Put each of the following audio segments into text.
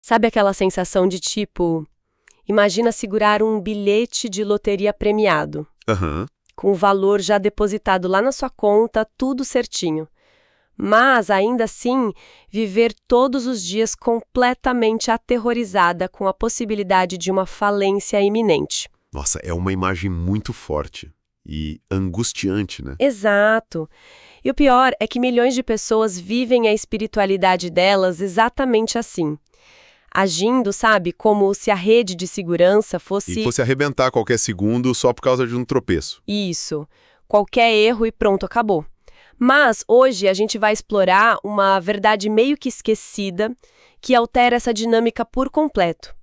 Sabe aquela sensação de tipo, imagina segurar um bilhete de loteria premiado, Aham. com o valor já depositado lá na sua conta, tudo certinho. Mas, ainda assim, viver todos os dias completamente aterrorizada com a possibilidade de uma falência iminente. Nossa, é uma imagem muito forte e angustiante, né? Exato. E o pior é que milhões de pessoas vivem a espiritualidade delas exatamente assim. Agindo, sabe, como se a rede de segurança fosse... E fosse arrebentar a qualquer segundo só por causa de um tropeço. Isso. Qualquer erro e pronto, acabou. Mas hoje a gente vai explorar uma verdade meio que esquecida que altera essa dinâmica por completo.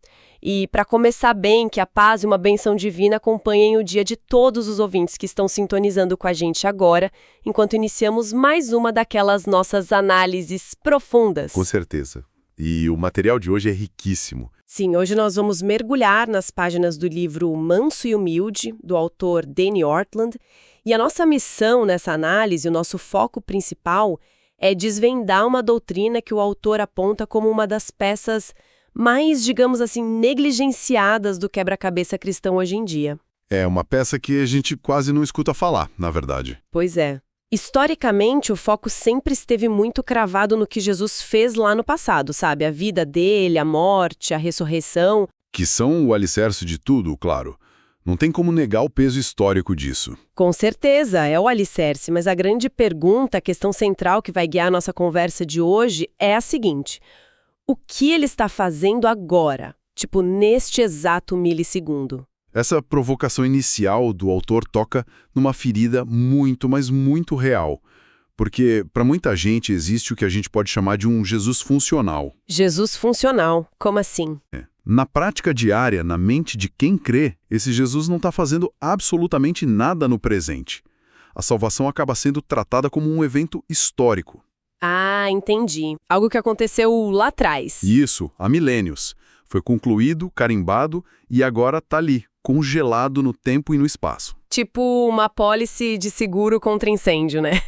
E para começar bem, que a paz e uma bênção divina acompanhem o dia de todos os ouvintes que estão sintonizando com a gente agora, enquanto iniciamos mais uma daquelas nossas análises profundas. Com certeza. E o material de hoje é riquíssimo. Sim, hoje nós vamos mergulhar nas páginas do livro Manso e Humilde, do autor Danny Ortlund, e a nossa missão nessa análise, o nosso foco principal, é desvendar uma doutrina que o autor aponta como uma das peças mais, digamos assim, negligenciadas do quebra-cabeça cristão hoje em dia. É uma peça que a gente quase não escuta falar, na verdade. Pois é. Historicamente, o foco sempre esteve muito cravado no que Jesus fez lá no passado, sabe? A vida dele, a morte, a ressurreição. Que são o alicerce de tudo, claro. Não tem como negar o peso histórico disso. Com certeza, é o alicerce, mas a grande pergunta, a questão central que vai guiar a nossa conversa de hoje é a seguinte: o que ele está fazendo agora? Tipo, neste exato milissegundo. Essa provocação inicial do autor toca numa ferida muito, mas muito real. Porque, para muita gente, existe o que a gente pode chamar de um Jesus funcional. Jesus funcional, como assim? Na prática diária, na mente de quem crê, esse Jesus não está fazendo absolutamente nada no presente. A salvação acaba sendo tratada como um evento histórico. Ah, entendi. Algo que aconteceu lá atrás. Isso, há milênios. Foi concluído, carimbado e agora está ali, congelado no tempo e no espaço. Tipo uma apólice de seguro contra incêndio, né?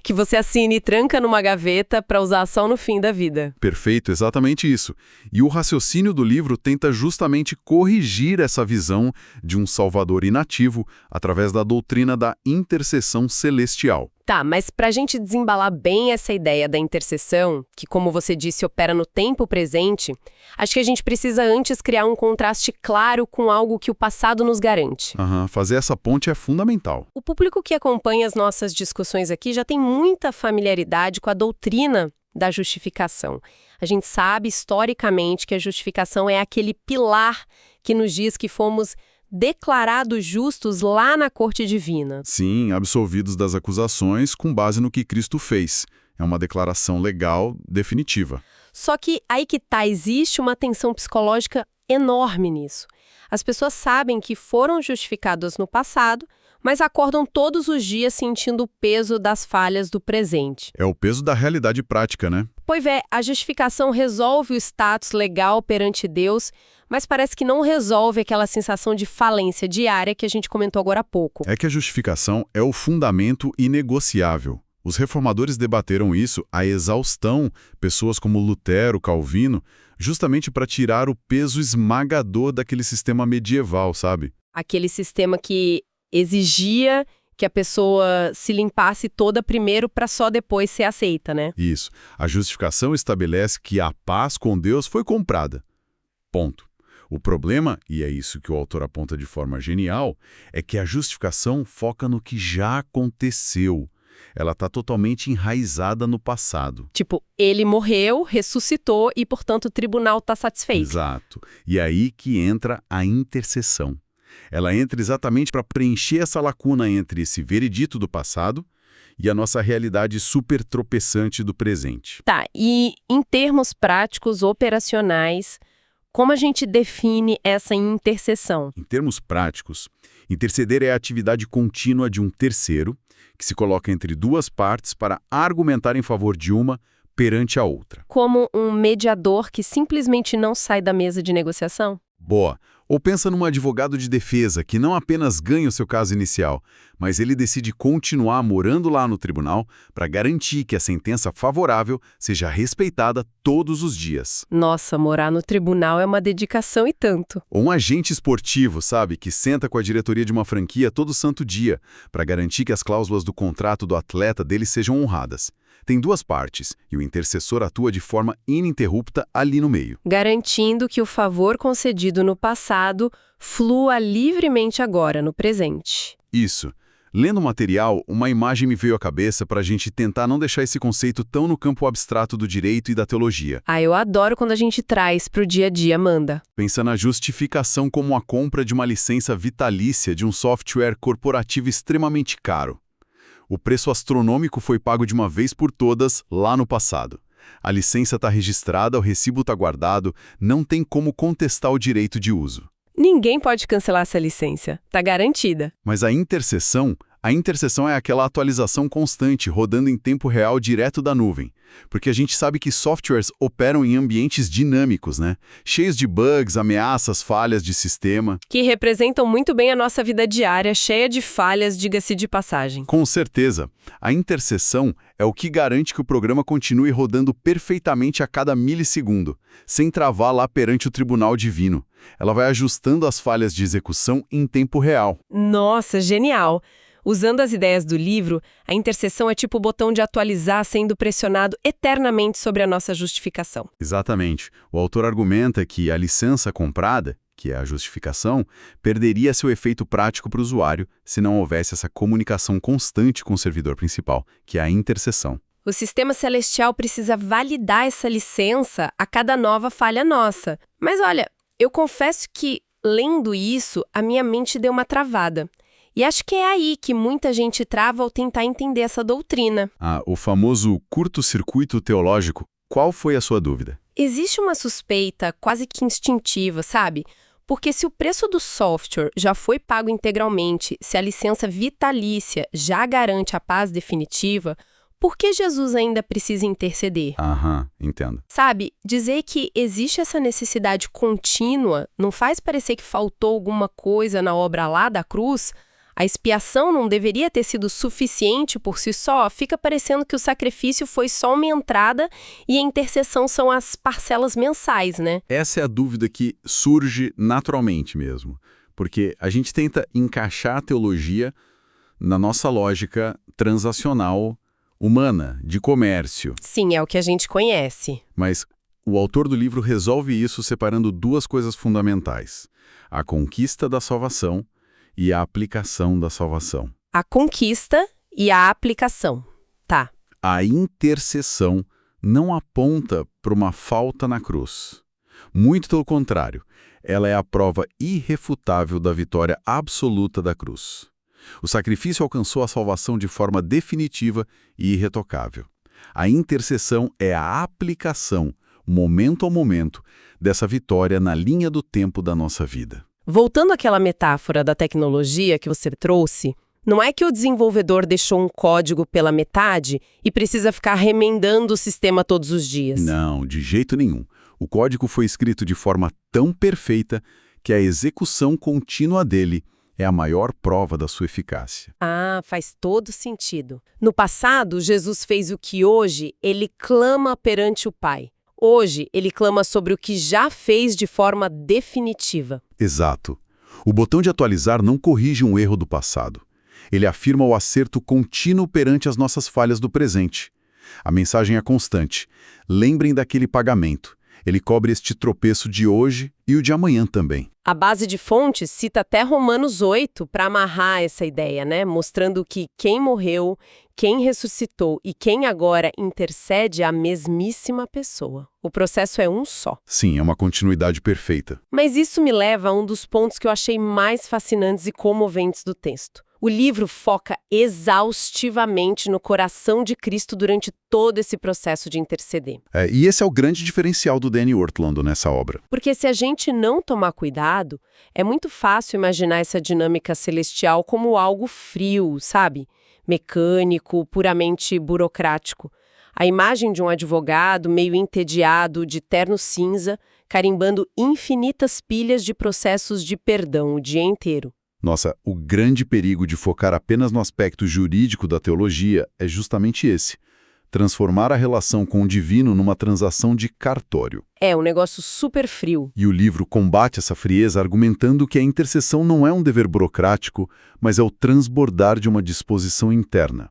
Que você assina e tranca numa gaveta para usar só no fim da vida. Perfeito, exatamente isso. E o raciocínio do livro tenta justamente corrigir essa visão de um salvador inativo através da doutrina da intercessão celestial. Tá, mas pra gente desembalar bem essa ideia da intercessão, que como você disse, opera no tempo presente, acho que a gente precisa antes criar um contraste claro com algo que o passado nos garante. Fazer essa ponte é fundamental. O público que acompanha as nossas discussões aqui já tem muita familiaridade com a doutrina da justificação. A gente sabe historicamente que a justificação é aquele pilar que nos diz que fomos declarados justos lá na corte divina. Sim, absolvidos das acusações com base no que Cristo fez. É uma declaração legal definitiva. Só que aí que tá, existe uma tensão psicológica enorme nisso. As pessoas sabem que foram justificadas no passado, mas acordam todos os dias sentindo o peso das falhas do presente. É o peso da realidade prática, né? Pois é, a justificação resolve o status legal perante Deus, mas parece que não resolve aquela sensação de falência diária que a gente comentou agora há pouco. É que a justificação é o fundamento inegociável. Os reformadores debateram isso à exaustão, pessoas como Lutero, Calvino, justamente para tirar o peso esmagador daquele sistema medieval, sabe? Aquele sistema que exigia que a pessoa se limpasse toda primeiro para só depois ser aceita, né? Isso. A justificação estabelece que a paz com Deus foi comprada. Ponto. O problema, e é isso que o autor aponta de forma genial, é que a justificação foca no que já aconteceu. Ela está totalmente enraizada no passado. Tipo, ele morreu, ressuscitou e, portanto, o tribunal está satisfeito. Exato. E aí que entra a intercessão. Ela entra exatamente para preencher essa lacuna entre esse veredito do passado e a nossa realidade super tropeçante do presente. Tá, e em termos práticos, operacionais, como a gente define essa intercessão? Em termos práticos, interceder é a atividade contínua de um terceiro que se coloca entre duas partes para argumentar em favor de uma perante a outra. Como um mediador que simplesmente não sai da mesa de negociação? Boa. Ou pensa num advogado de defesa que não apenas ganha o seu caso inicial, mas ele decide continuar morando lá no tribunal para garantir que a sentença favorável seja respeitada todos os dias. Nossa, morar no tribunal é uma dedicação e tanto. Ou um agente esportivo, sabe, que senta com a diretoria de uma franquia todo santo dia para garantir que as cláusulas do contrato do atleta dele sejam honradas. Tem duas partes, e o intercessor atua de forma ininterrupta ali no meio. Garantindo que o favor concedido no passado flua livremente agora, no presente. Isso. Lendo o material, uma imagem me veio à cabeça para a gente tentar não deixar esse conceito tão no campo abstrato do direito e da teologia. Ah, eu adoro quando a gente traz pro dia a dia, Amanda. Pensa na justificação como a compra de uma licença vitalícia de um software corporativo extremamente caro. O preço astronômico foi pago de uma vez por todas lá no passado. A licença está registrada, o recibo está guardado, não tem como contestar o direito de uso. Ninguém pode cancelar essa licença. Tá garantida. Mas a interseção é aquela atualização constante, rodando em tempo real direto da nuvem. Porque a gente sabe que softwares operam em ambientes dinâmicos, né? Cheios de bugs, ameaças, falhas de sistema. Que representam muito bem a nossa vida diária, cheia de falhas, diga-se de passagem. Com certeza. A interseção é o que garante que o programa continue rodando perfeitamente a cada milissegundo, sem travar lá perante o tribunal divino. Ela vai ajustando as falhas de execução em tempo real. Nossa, genial! Usando as ideias do livro, a interseção é tipo o botão de atualizar sendo pressionado eternamente sobre a nossa justificação. Exatamente. O autor argumenta que a licença comprada, que é a justificação, perderia seu efeito prático para o usuário se não houvesse essa comunicação constante com o servidor principal, que é a interseção. O sistema celestial precisa validar essa licença a cada nova falha nossa. Mas olha, eu confesso que, lendo isso, a minha mente deu uma travada. E acho que é aí que muita gente trava ao tentar entender essa doutrina. Ah, o famoso curto-circuito teológico. Qual foi a sua dúvida? Existe uma suspeita quase que instintiva, sabe? Porque se o preço do software já foi pago integralmente, se a licença vitalícia já garante a paz definitiva, por que Jesus ainda precisa interceder? Aham, entendo. Sabe, dizer que existe essa necessidade contínua não faz parecer que faltou alguma coisa na obra lá da cruz? A expiação não deveria ter sido suficiente por si só? Fica parecendo que o sacrifício foi só uma entrada e a intercessão são as parcelas mensais, né? Essa é a dúvida que surge naturalmente mesmo, porque a gente tenta encaixar a teologia na nossa lógica transacional humana, de comércio. Sim, é o que a gente conhece. Mas o autor do livro resolve isso separando duas coisas fundamentais: a conquista da salvação e a aplicação da salvação. A conquista e a aplicação. Tá. A intercessão não aponta para uma falta na cruz. Muito pelo contrário, ela é a prova irrefutável da vitória absoluta da cruz. O sacrifício alcançou a salvação de forma definitiva e irretocável. A intercessão é a aplicação, momento a momento, dessa vitória na linha do tempo da nossa vida. Voltando àquela metáfora da tecnologia que você trouxe, não é que o desenvolvedor deixou um código pela metade e precisa ficar remendando o sistema todos os dias. Não, de jeito nenhum. O código foi escrito de forma tão perfeita que a execução contínua dele é a maior prova da sua eficácia. Ah, faz todo sentido. No passado, Jesus fez o que hoje ele clama perante o Pai. Hoje, ele clama sobre o que já fez de forma definitiva. Exato. O botão de atualizar não corrige um erro do passado. Ele afirma o acerto contínuo perante as nossas falhas do presente. A mensagem é constante. Lembrem daquele pagamento. Ele cobre este tropeço de hoje e o de amanhã também. A base de fontes cita até Romanos 8 para amarrar essa ideia, né? Mostrando que quem morreu, quem ressuscitou e quem agora intercede é a mesmíssima pessoa. O processo é um só. Sim, é uma continuidade perfeita. Mas isso me leva a um dos pontos que eu achei mais fascinantes e comoventes do texto. O livro foca exaustivamente no coração de Cristo durante todo esse processo de interceder. E esse é o grande diferencial do Danny Ortlund nessa obra. Porque se a gente não tomar cuidado, é muito fácil imaginar essa dinâmica celestial como algo frio, sabe? Mecânico, puramente burocrático. A imagem de um advogado meio entediado, de terno cinza, carimbando infinitas pilhas de processos de perdão o dia inteiro. Nossa, o grande perigo de focar apenas no aspecto jurídico da teologia é justamente esse: transformar a relação com o divino numa transação de cartório. É um negócio super frio. E o livro combate essa frieza argumentando que a intercessão não é um dever burocrático, mas é o transbordar de uma disposição interna.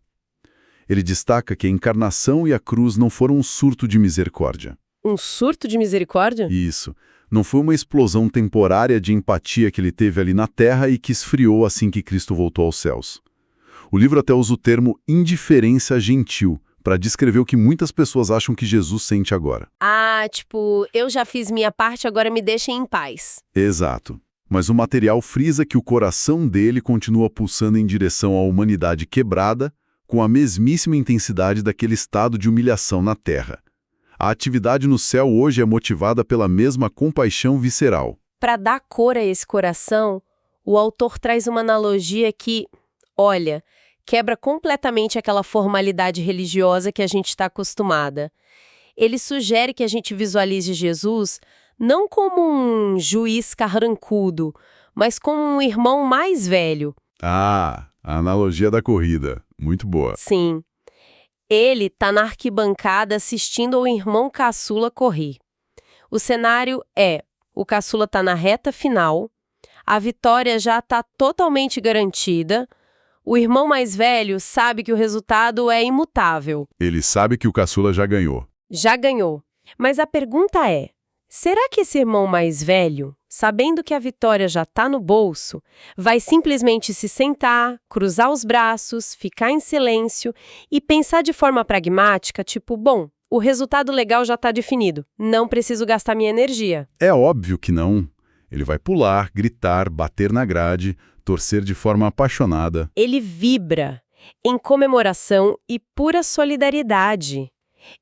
Ele destaca que a encarnação e a cruz não foram um surto de misericórdia. Um surto de misericórdia? Isso. Não foi uma explosão temporária de empatia que ele teve ali na Terra e que esfriou assim que Cristo voltou aos céus. O livro até usa o termo indiferença gentil para descrever o que muitas pessoas acham que Jesus sente agora. Ah, tipo, eu já fiz minha parte, agora me deixem em paz. Exato. Mas o material frisa que o coração dele continua pulsando em direção à humanidade quebrada, com a mesmíssima intensidade daquele estado de humilhação na Terra. A atividade no céu hoje é motivada pela mesma compaixão visceral. Para dar cor a esse coração, o autor traz uma analogia que, olha, quebra completamente aquela formalidade religiosa que a gente está acostumada. Ele sugere que a gente visualize Jesus não como um juiz carrancudo, mas como um irmão mais velho. Ah, a analogia da corrida. Muito boa. Sim. Ele está na arquibancada assistindo ao irmão caçula correr. O cenário é: o caçula está na reta final, a vitória já está totalmente garantida, o irmão mais velho sabe que o resultado é imutável. Ele sabe que o caçula já ganhou. Já ganhou. Mas a pergunta é: será que esse irmão mais velho, sabendo que a vitória já está no bolso, vai simplesmente se sentar, cruzar os braços, ficar em silêncio e pensar de forma pragmática, tipo, bom, o resultado legal já está definido, não preciso gastar minha energia? É óbvio que não. Ele vai pular, gritar, bater na grade, torcer de forma apaixonada. Ele vibra em comemoração e pura solidariedade.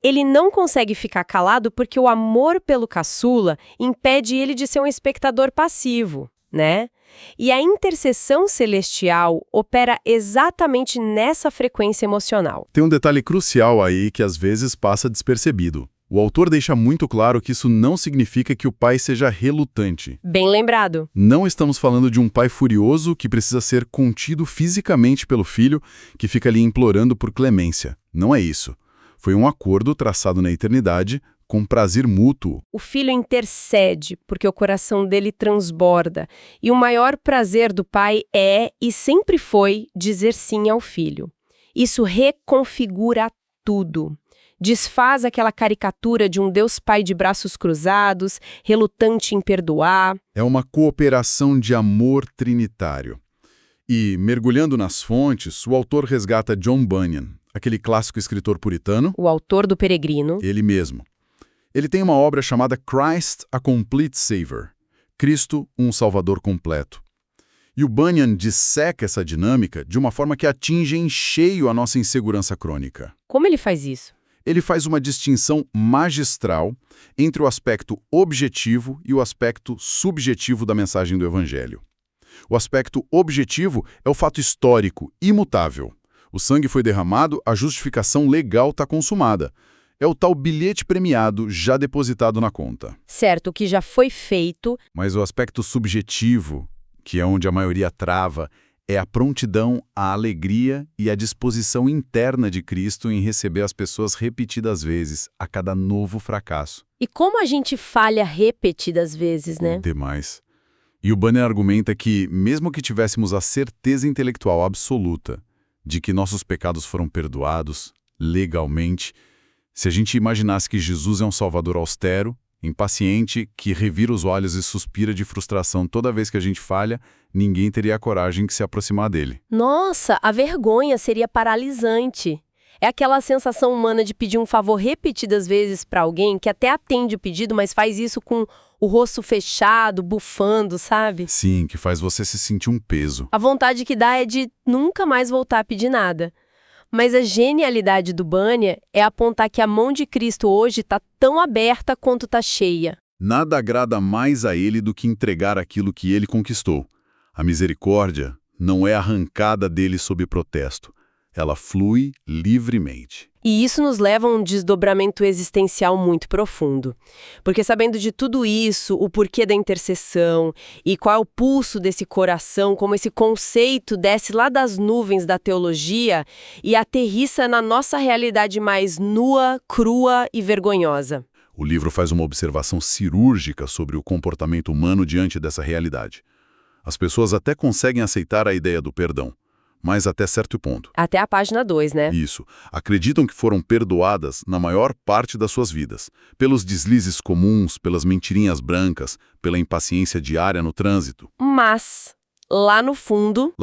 Ele não consegue ficar calado porque o amor pelo caçula impede ele de ser um espectador passivo, né? E a intercessão celestial opera exatamente nessa frequência emocional. Tem um detalhe crucial aí que às vezes passa despercebido. O autor deixa muito claro que isso não significa que o pai seja relutante. Bem lembrado. Não estamos falando de um pai furioso que precisa ser contido fisicamente pelo filho, que fica ali implorando por clemência. Não é isso. Foi um acordo traçado na eternidade, com prazer mútuo. O filho intercede, porque o coração dele transborda. E o maior prazer do pai é, e sempre foi, dizer sim ao filho. Isso reconfigura tudo. Desfaz aquela caricatura de um Deus Pai de braços cruzados, relutante em perdoar. É uma cooperação de amor trinitário. E, mergulhando nas fontes, o autor resgata John Bunyan, aquele clássico escritor puritano. O autor do Peregrino. Ele mesmo. Ele tem uma obra chamada Christ, a Complete Savior. Cristo, um Salvador completo. E o Bunyan disseca essa dinâmica de uma forma que atinge em cheio a nossa insegurança crônica. Como ele faz isso? Ele faz uma distinção magistral entre o aspecto objetivo e o aspecto subjetivo da mensagem do Evangelho. O aspecto objetivo é o fato histórico, imutável. O sangue foi derramado, a justificação legal está consumada. É o tal bilhete premiado já depositado na conta. Certo, o que já foi feito. Mas o aspecto subjetivo, que é onde a maioria trava, é a prontidão, a alegria e a disposição interna de Cristo em receber as pessoas repetidas vezes, a cada novo fracasso. E como a gente falha repetidas vezes, né? Demais. E o Bunyan argumenta que, mesmo que tivéssemos a certeza intelectual absoluta de que nossos pecados foram perdoados, legalmente, se a gente imaginasse que Jesus é um salvador austero, impaciente, que revira os olhos e suspira de frustração toda vez que a gente falha, ninguém teria a coragem de se aproximar dele. Nossa, a vergonha seria paralisante. É aquela sensação humana de pedir um favor repetidas vezes para alguém que até atende o pedido, mas faz isso com o rosto fechado, bufando, sabe? Sim, que faz você se sentir um peso. A vontade que dá é de nunca mais voltar a pedir nada. Mas a genialidade do Bunyan é apontar que a mão de Cristo hoje está tão aberta quanto está cheia. Nada agrada mais a ele do que entregar aquilo que ele conquistou. A misericórdia não é arrancada dele sob protesto. ela flui livremente. E isso nos leva a um desdobramento existencial muito profundo. Porque sabendo de tudo isso, o porquê da intercessão e qual é o pulso desse coração, como esse conceito desce lá das nuvens da teologia e aterrissa na nossa realidade mais nua, crua e vergonhosa. O livro faz uma observação cirúrgica sobre o comportamento humano diante dessa realidade. As pessoas até conseguem aceitar a ideia do perdão, mas até certo ponto. Até a página 2, né? Isso. Acreditam que foram perdoadas na maior parte das suas vidas, pelos deslizes comuns, pelas mentirinhas brancas, pela impaciência diária no trânsito. Mas, lá no fundo,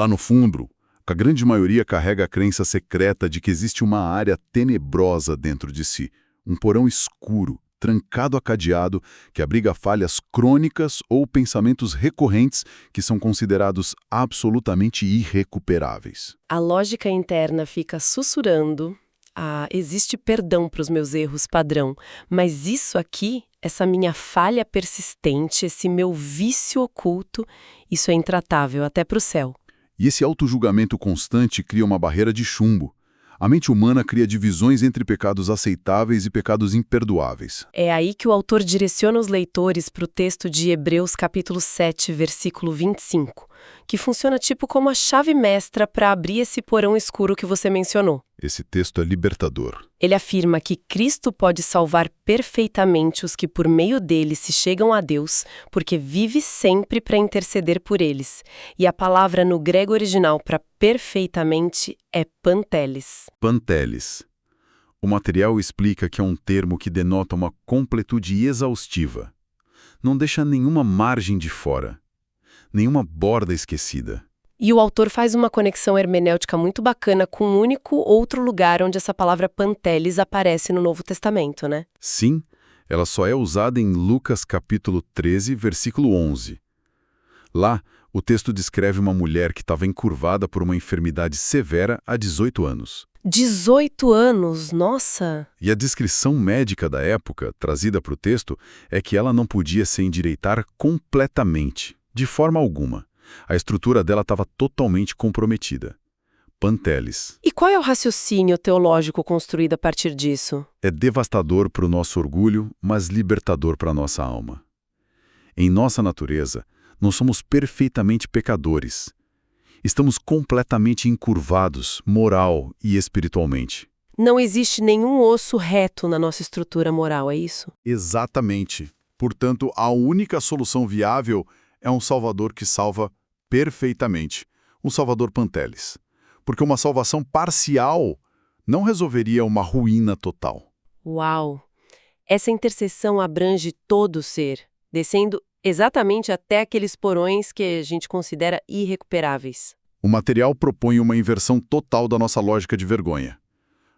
a grande maioria carrega a crença secreta de que existe uma área tenebrosa dentro de si, um porão escuro, trancado a cadeado, que abriga falhas crônicas ou pensamentos recorrentes que são considerados absolutamente irrecuperáveis. a lógica interna fica sussurrando: existe perdão para os meus erros padrão, mas isso aqui, essa minha falha persistente, esse meu vício oculto, isso é intratável até para o céu. E esse autojulgamento constante cria uma barreira de chumbo. A mente humana cria divisões entre pecados aceitáveis e pecados imperdoáveis. É aí que o autor direciona os leitores para o texto de Hebreus capítulo 7, versículo 25, que funciona tipo como a chave mestra para abrir esse porão escuro que você mencionou. Esse texto é libertador. Ele afirma que Cristo pode salvar perfeitamente os que por meio dele se chegam a Deus, porque vive sempre para interceder por eles. E a palavra no grego original para perfeitamente é pantelis. Pantelis. O material explica que é um termo que denota uma completude exaustiva. Não deixa nenhuma margem de fora, nenhuma borda esquecida. E o autor faz uma conexão hermenêutica muito bacana com um único outro lugar onde essa palavra pantelis aparece no Novo Testamento, né? Sim, ela só é usada em Lucas capítulo 13, versículo 11. Lá, o texto descreve uma mulher que estava encurvada por uma enfermidade severa há 18 anos. 18 anos, nossa! E a descrição médica da época, trazida para o texto, é que ela não podia se endireitar completamente, de forma alguma. A estrutura dela estava totalmente comprometida. Pantelis. E qual é o raciocínio teológico construído a partir disso? É devastador para o nosso orgulho, mas libertador para a nossa alma. Em nossa natureza, nós somos perfeitamente pecadores. Estamos completamente encurvados, moral e espiritualmente. Não existe nenhum osso reto na nossa estrutura moral, é isso? Exatamente. Portanto, a única solução viável é um Salvador que salva perfeitamente. Um Salvador Pantelis. Porque uma salvação parcial não resolveria uma ruína total. Uau! Essa intercessão abrange todo o ser, descendo exatamente até aqueles porões que a gente considera irrecuperáveis. O material propõe uma inversão total da nossa lógica de vergonha.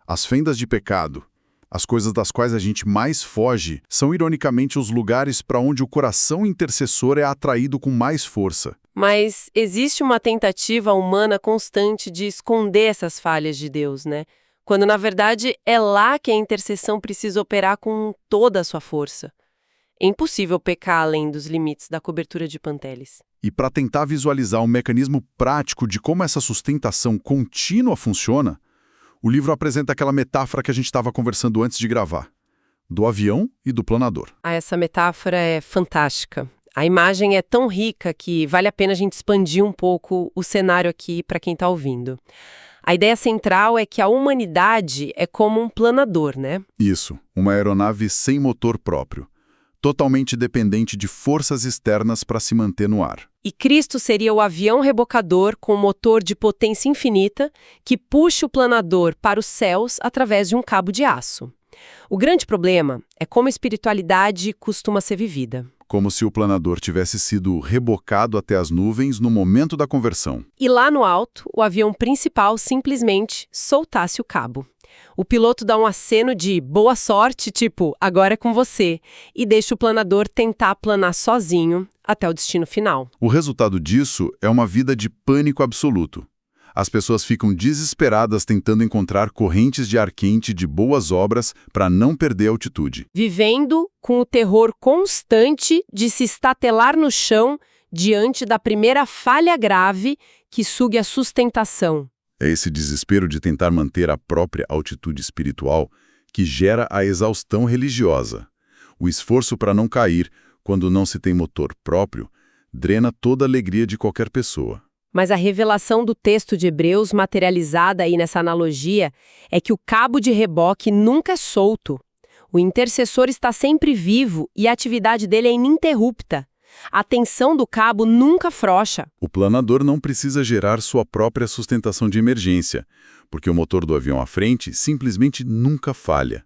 As fendas de pecado, as coisas das quais a gente mais foge, são ironicamente os lugares para onde o coração intercessor é atraído com mais força. Mas existe uma tentativa humana constante de esconder essas falhas de Deus, né? Quando, na verdade, é lá que a intercessão precisa operar com toda a sua força. É impossível pecar além dos limites da cobertura de Pantelis. E para tentar visualizar um mecanismo prático de como essa sustentação contínua funciona, o livro apresenta aquela metáfora que a gente estava conversando antes de gravar, do avião e do planador. Essa metáfora é fantástica. A imagem é tão rica que vale a pena a gente expandir um pouco o cenário aqui para quem está ouvindo. A ideia central é que a humanidade é como um planador, né? Isso, uma aeronave sem motor próprio, totalmente dependente de forças externas para se manter no ar. E Cristo seria o avião rebocador com motor de potência infinita que puxa o planador para os céus através de um cabo de aço. O grande problema é como a espiritualidade costuma ser vivida. Como se o planador tivesse sido rebocado até as nuvens no momento da conversão. E lá no alto, o avião principal simplesmente soltasse o cabo. O piloto dá um aceno de boa sorte, tipo, agora é com você, e deixa o planador tentar planar sozinho até o destino final. O resultado disso é uma vida de pânico absoluto. As pessoas ficam desesperadas tentando encontrar correntes de ar quente de boas obras para não perder a altitude. Vivendo com o terror constante de se estatelar no chão diante da primeira falha grave que sugue a sustentação. É esse desespero de tentar manter a própria altitude espiritual que gera a exaustão religiosa. O esforço para não cair, quando não se tem motor próprio, drena toda a alegria de qualquer pessoa. Mas a revelação do texto de Hebreus, materializada aí nessa analogia, é que o cabo de reboque nunca é solto. O intercessor está sempre vivo e a atividade dele é ininterrupta. A tensão do cabo nunca afrouxa. O planador não precisa gerar sua própria sustentação de emergência, porque o motor do avião à frente simplesmente nunca falha.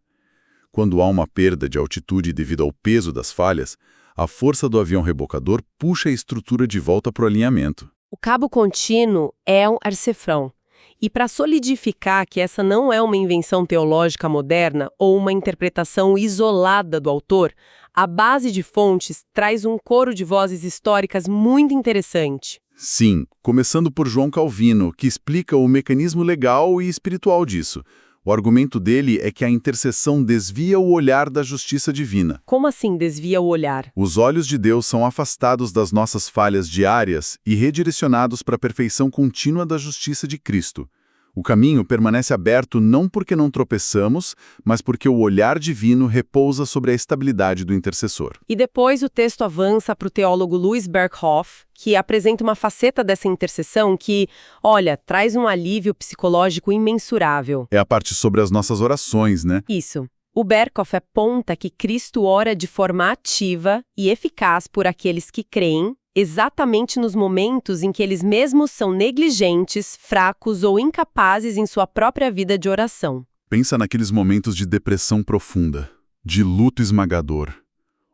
Quando há uma perda de altitude devido ao peso das falhas, a força do avião rebocador puxa a estrutura de volta para o alinhamento. O cabo contínuo é um arcefrão. E para solidificar que essa não é uma invenção teológica moderna ou uma interpretação isolada do autor, a base de fontes traz um coro de vozes históricas muito interessante. Sim, começando por João Calvino, que explica o mecanismo legal e espiritual disso. O argumento dele é que a intercessão desvia o olhar da justiça divina. Como assim desvia o olhar? Os olhos de Deus são afastados das nossas falhas diárias e redirecionados para a perfeição contínua da justiça de Cristo. O caminho permanece aberto não porque não tropeçamos, mas porque o olhar divino repousa sobre a estabilidade do intercessor. E depois o texto avança para o teólogo Louis Berkhoff, que apresenta uma faceta dessa intercessão que, olha, traz um alívio psicológico imensurável. É a parte sobre as nossas orações, né? Isso. O Berkhoff aponta que Cristo ora de forma ativa e eficaz por aqueles que creem, exatamente nos momentos em que eles mesmos são negligentes, fracos ou incapazes em sua própria vida de oração. Pensa naqueles momentos de depressão profunda, de luto esmagador,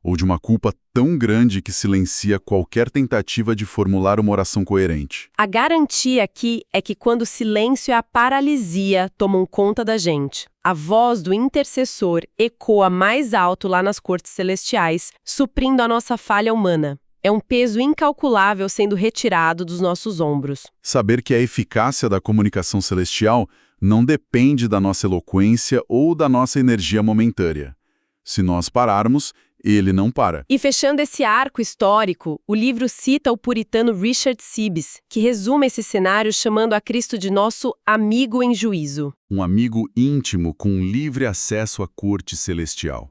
ou de uma culpa tão grande que silencia qualquer tentativa de formular uma oração coerente. A garantia aqui é que quando o silêncio e a paralisia tomam conta da gente, a voz do intercessor ecoa mais alto lá nas cortes celestiais, suprindo a nossa falha humana. É um peso incalculável sendo retirado dos nossos ombros. Saber que a eficácia da comunicação celestial não depende da nossa eloquência ou da nossa energia momentânea. Se nós pararmos, ele não para. E fechando esse arco histórico, o livro cita o puritano Richard Sibbes, que resume esse cenário chamando a Cristo de nosso amigo em juízo. Um amigo íntimo com livre acesso à corte celestial.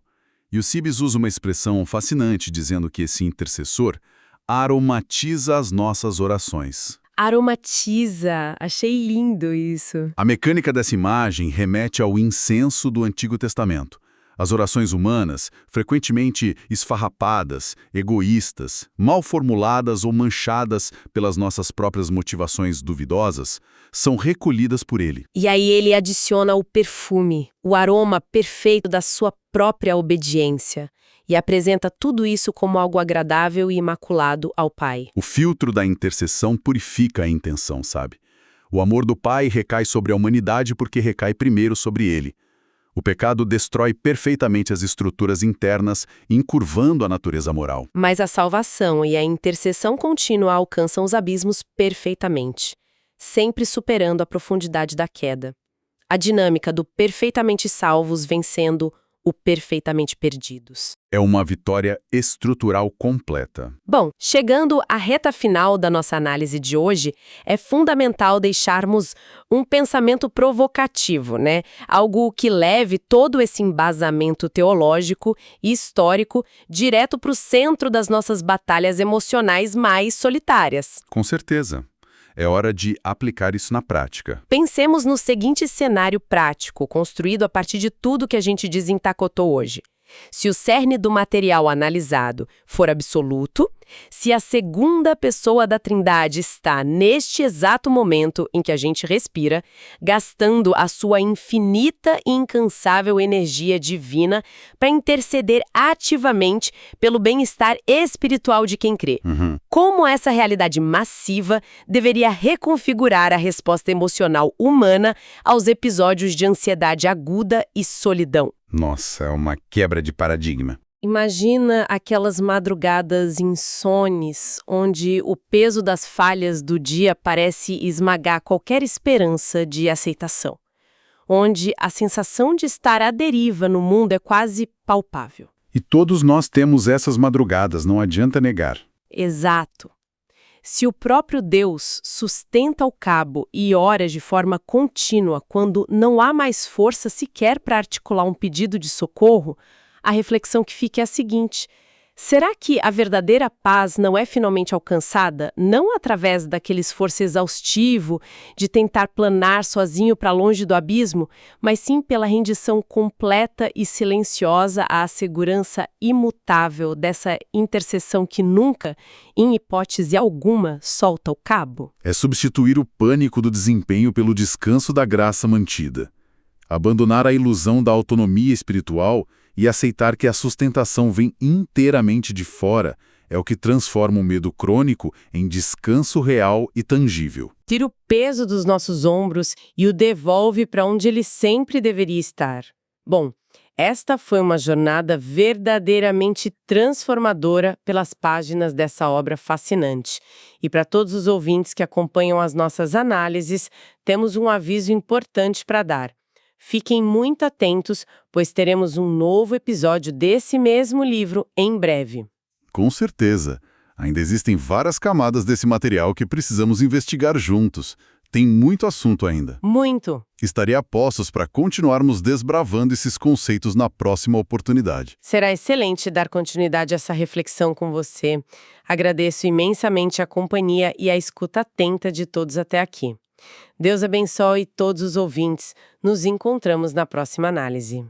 E o Sibbes usa uma expressão fascinante, dizendo que esse intercessor aromatiza as nossas orações. Aromatiza, achei lindo isso. A mecânica dessa imagem remete ao incenso do Antigo Testamento. As orações humanas, frequentemente esfarrapadas, egoístas, mal formuladas ou manchadas pelas nossas próprias motivações duvidosas, são recolhidas por ele. E aí ele adiciona o perfume, o aroma perfeito da sua própria obediência, e apresenta tudo isso como algo agradável e imaculado ao Pai. O filtro da intercessão purifica a intenção, sabe? O amor do Pai recai sobre a humanidade porque recai primeiro sobre ele. O pecado destrói perfeitamente as estruturas internas, encurvando a natureza moral. Mas a salvação e a intercessão contínua alcançam os abismos perfeitamente, sempre superando a profundidade da queda. A dinâmica do perfeitamente salvos vencendo o perfeitamente perdidos. É uma vitória estrutural completa. Bom, chegando à reta final da nossa análise de hoje, é fundamental deixarmos um pensamento provocativo, né? Algo que leve todo esse embasamento teológico e histórico direto para o centro das nossas batalhas emocionais mais solitárias. Com certeza. É hora de aplicar isso na prática. Pensemos no seguinte cenário prático, construído a partir de tudo que a gente desencapotou hoje. Se o cerne do material analisado for absoluto, se a segunda pessoa da Trindade está neste exato momento em que a gente respira, gastando a sua infinita e incansável energia divina para interceder ativamente pelo bem-estar espiritual de quem crê. Como essa realidade massiva deveria reconfigurar a resposta emocional humana aos episódios de ansiedade aguda e solidão? Nossa, é uma quebra de paradigma. Imagina aquelas madrugadas insones, onde o peso das falhas do dia parece esmagar qualquer esperança de aceitação. Onde a sensação de estar à deriva no mundo é quase palpável. E todos nós temos essas madrugadas, não adianta negar. Exato. Se o próprio Deus sustenta o cabo e ora de forma contínua quando não há mais força sequer para articular um pedido de socorro, a reflexão que fica é a seguinte: será que a verdadeira paz não é finalmente alcançada, não através daquele esforço exaustivo de tentar planar sozinho para longe do abismo, mas sim pela rendição completa e silenciosa à segurança imutável dessa intercessão que nunca, em hipótese alguma, solta o cabo? É substituir o pânico do desempenho pelo descanso da graça mantida. Abandonar a ilusão da autonomia espiritual e aceitar que a sustentação vem inteiramente de fora é o que transforma o medo crônico em descanso real e tangível. Tira o peso dos nossos ombros e o devolve para onde ele sempre deveria estar. Bom, esta foi uma jornada verdadeiramente transformadora pelas páginas dessa obra fascinante. E para todos os ouvintes que acompanham as nossas análises, temos um aviso importante para dar. Fiquem muito atentos, pois teremos um novo episódio desse mesmo livro em breve. Com certeza. Ainda existem várias camadas desse material que precisamos investigar juntos. Tem muito assunto ainda. Muito! Estarei a postos para continuarmos desbravando esses conceitos na próxima oportunidade. Será excelente dar continuidade a essa reflexão com você. Agradeço imensamente a companhia e a escuta atenta de todos até aqui. Deus abençoe todos os ouvintes. Nos encontramos na próxima análise.